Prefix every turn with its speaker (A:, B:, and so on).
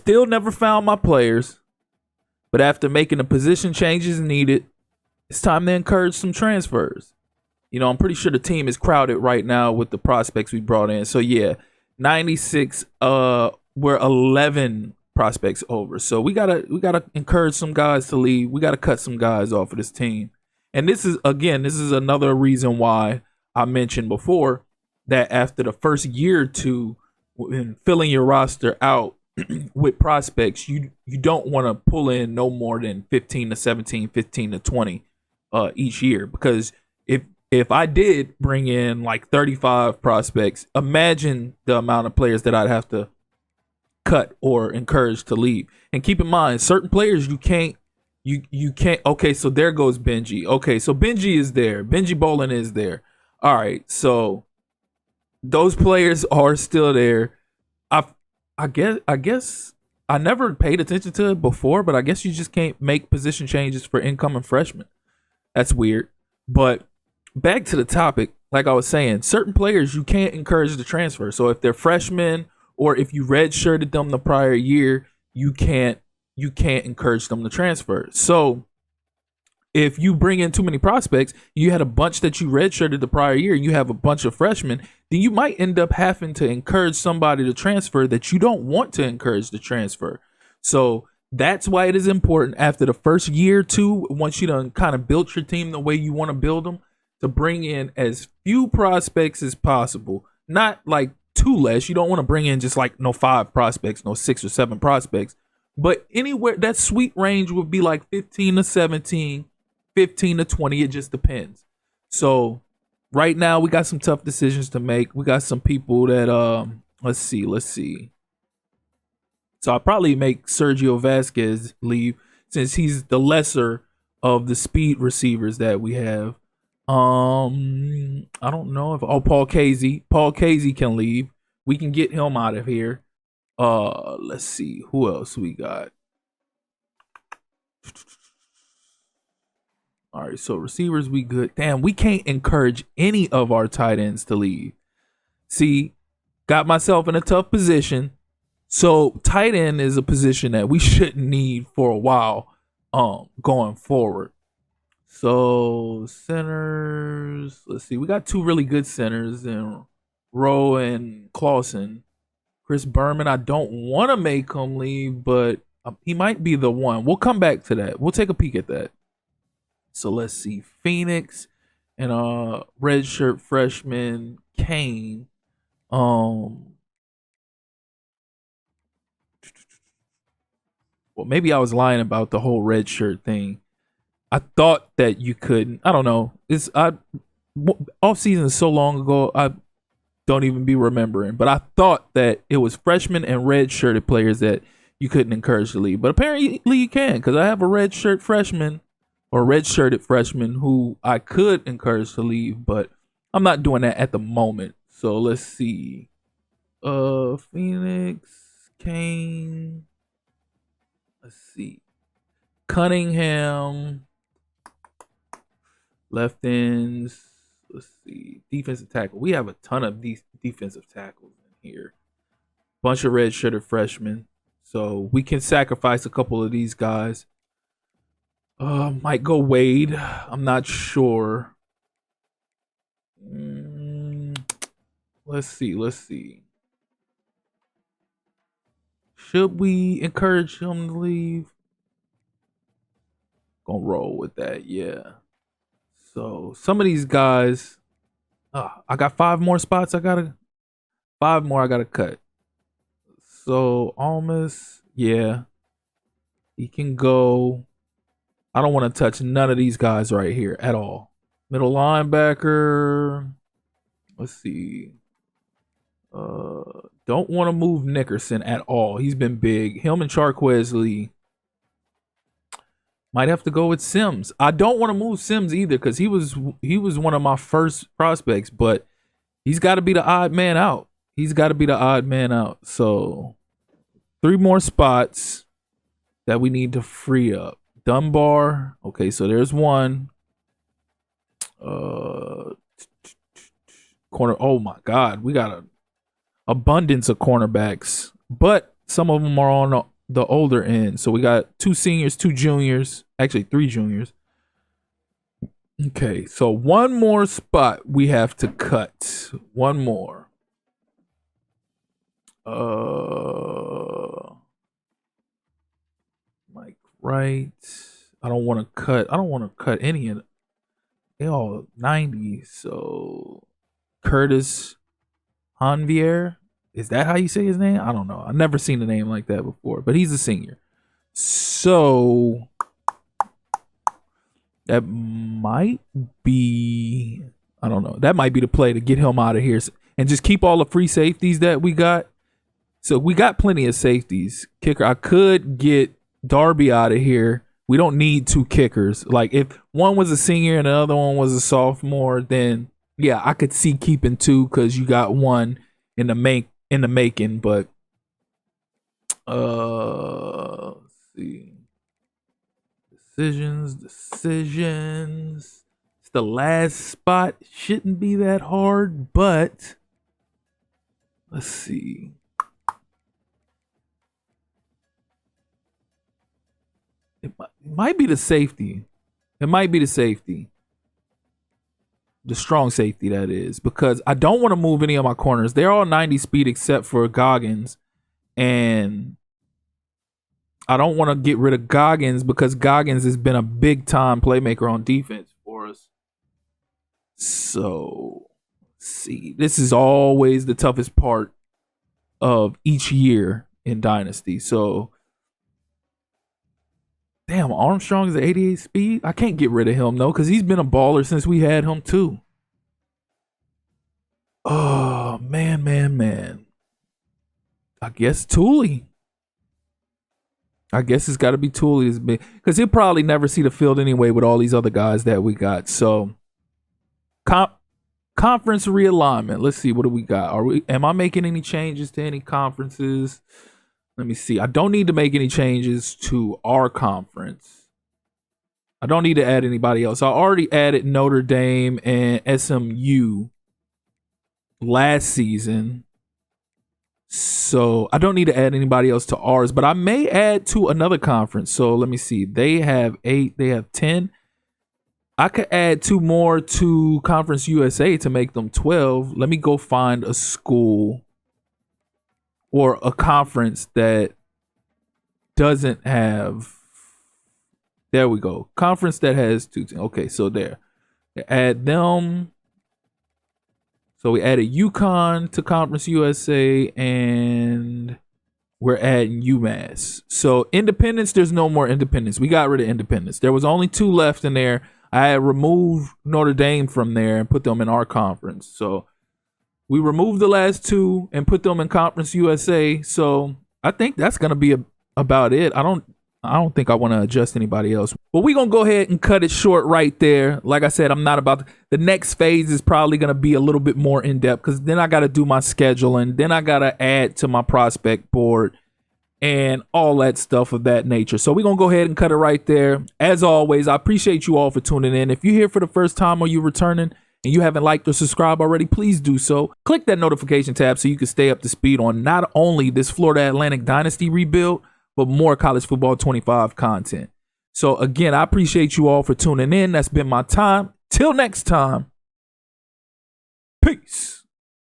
A: Still never found my players, but after making the position changes needed, it's time to encourage some transfers. You know, I'm pretty sure the team is crowded right now with the prospects we brought in. So yeah, 96. We're 11 prospects over. So we gotta encourage some guys to leave. We gotta cut some guys off of this team. And this is another reason why I mentioned before that after the first year or two, in filling your roster out with prospects, you don't want to pull in no more than 15 to 17, 15 to 20 each year, because if I did bring in like 35 prospects, imagine the amount of players that I'd have to cut or encourage to leave. And keep in mind, certain players you can't. Okay, so there goes Benji. Okay, so Benji is there. Benji Bolin is there. All right, so those players are still there. I guess I never paid attention to it before, but I guess you just can't make position changes for incoming freshmen. That's weird. But back to the topic, like I was saying, certain players you can't encourage to transfer. So if they're freshmen or if you redshirted them the prior year, you can't encourage them to transfer. So if you bring in too many prospects, you had a bunch that you redshirted the prior year, you have a bunch of freshmen, then you might end up having to encourage somebody to transfer that you don't want to encourage to transfer. So that's why it is important after the first year or two, once you done kind of built your team the way you want to build them, to bring in as few prospects as possible. Not like too less. You don't want to bring in just like no 5 prospects, no 6 or 7 prospects. But anywhere, that sweet range would be like 15 to 17, 15 to 20. It just depends. So right now we got some tough decisions to make. We got some people that let's see. So I'll probably make Sergio Vasquez leave since he's the lesser of the speed receivers that we have. I don't know if Paul Casey can leave. We can get him out of here. Let's see who else we got. All right, so receivers we good. Damn, we can't encourage any of our tight ends to leave. See, got myself in a tough position. So tight end is a position that we shouldn't need for a while going forward. So centers, let's see. We got 2 really good centers in Rowe and Clausen. Chris Berman, I don't want to make him leave, but he might be the one. We'll come back to that. We'll take a peek at that. So let's see. Phoenix and redshirt freshman Kane. Well, maybe I was lying about the whole redshirt thing. I thought that you couldn't. I don't know. Off season is so long ago. I don't even be remembering. But I thought that it was freshmen and red-shirted players that you couldn't encourage to leave. But apparently you can, because I have a red-shirt freshman or red-shirted freshman who I could encourage to leave, but I'm not doing that at the moment. So let's see. Phoenix, Kane. Let's see. Cunningham. Left ends. Let's see. Defensive tackle. We have a ton of these defensive tackles in here. Bunch of red-shirted freshmen. So we can sacrifice a couple of these guys. Might go Wade. I'm not sure. Let's see. Should we encourage him to leave? Gonna roll with that, yeah. So some of these guys, I got 5 more spots. 5 more I gotta cut. So Almas, yeah, he can go. I don't want to touch none of these guys right here at all. Middle linebacker. Let's see. Don't want to move Nickerson at all. He's been big. Him and Charquez Lee. Might have to go with Sims. I don't want to move Sims either because he was one of my first prospects, but he's got to be the odd man out. So 3 more spots that we need to free up. Dunbar. Okay, so there's one. Corner. Oh my God, we got an abundance of cornerbacks, but some of them are the older end. So we got 2 seniors, 2 juniors, actually 3 juniors. Okay, so one more spot we have to cut. One more. Mike Wright. I don't want to cut any of them. They all 90. So Curtis Hanvier. Is that how you say his name? I don't know. I've never seen a name like that before, but he's a senior. So that might be, I don't know. That might be the play to get him out of here and just keep all the free safeties that we got. So we got plenty of safeties. Kicker, I could get Darby out of here. We don't need 2 kickers. Like if one was a senior and the other one was a sophomore, then yeah, I could see keeping 2 because you got one in the making. But let's see. Decisions. It's the last spot. Shouldn't be that hard, but let's see. It might be the safety. It might be the safety. The strong safety, that is. Because I don't want to move any of my corners. They're all 90 speed except for Goggins. And I don't want to get rid of Goggins because Goggins has been a big-time playmaker on defense for us. So, let's see. This is always the toughest part of each year in Dynasty. So, damn, Armstrong is at 88 speed. I can't get rid of him, though, because he's been a baller since we had him, too. Oh, man. I guess Tooley. I guess it's got to be Tooley, because he'll probably never see the field anyway with all these other guys that we got. So, conference realignment. Let's see, what do we got? Am I making any changes to any conferences? Let me see. I don't need to make any changes to our conference. I don't need to add anybody else. I already added Notre Dame and SMU last season. So I don't need to add anybody else to ours, but I may add to another conference. So let me see. They have 8. They have 10. I could add 2 more to Conference USA to make them 12. Let me go find a school or a conference that doesn't have. There we go. Conference that has 2 teams. Okay, so there. Add them. So we added UConn to Conference USA, and we're adding UMass. So Independence, there's no more Independence. We got rid of Independence. There was only 2 left in there. I had removed Notre Dame from there and put them in our conference. So we removed the last 2 and put them in Conference USA. So I think that's gonna be about it. I don't think I want to adjust anybody else. But we're going to go ahead and cut it short right there. Like I said, I'm not about the next phase is probably going to be a little bit more in depth because then I got to do my scheduling. Then I got to add to my prospect board and all that stuff of that nature. So we're going to go ahead and cut it right there. As always, I appreciate you all for tuning in. If you're here for the first time or you're returning and you haven't liked or subscribed already, please do so. Click that notification tab so you can stay up to speed on not only this Florida Atlantic Dynasty rebuild, but more College Football 25 content. So again, I appreciate you all for tuning in. That's been my time. Till next time. Peace.